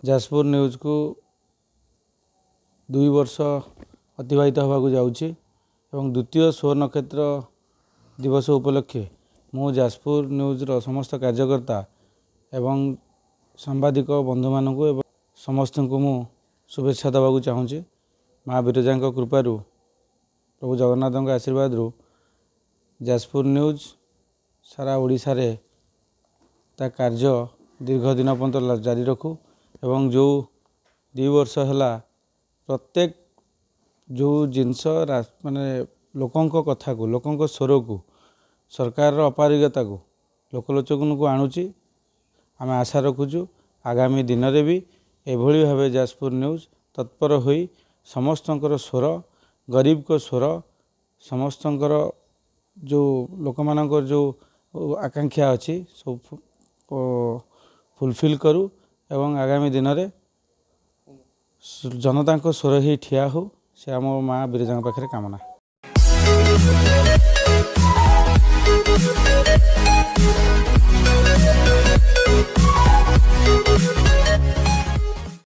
Jajpur news को 2 वर्ष अतिबाहित होगा जाऊँगी एवं द्वितीय स्वर्ण नक्षत्र दिवस उपलक्षे मु जाजपुर न्यूज रो समस्त कार्यकर्ता एवं सांबादिक बंधु मानक समस्त को मु शुभेच्छा देवाक चाहूँगी। माँ बिरजा कृपारू प्रभु जगन्नाथ आशीर्वाद जाजपुर न्यूज सारा ओडिशा रे ता कार्य दीर्घ दिन पर्यंत जारी रखू एवं जो 2 वर्ष है प्रत्येक जो जिनस माने लोकों कथा को लोकों स्वर को सरकार अपारगता को लोकलोचन को आणुची आम आशा रखुचु आगामी दिन में भी एभली भाव जाजपुर न्यूज तत्पर होई समस्तंकर स्वर गरीब को स्वर समस्तंकर जो लोक मानकर जो आकांक्षा अच्छी सब फुलफिल करूँ एवं आगामी दिन में जनता को स्वर ही ठिया हो से आम माँ बिरजा पाखे कामना।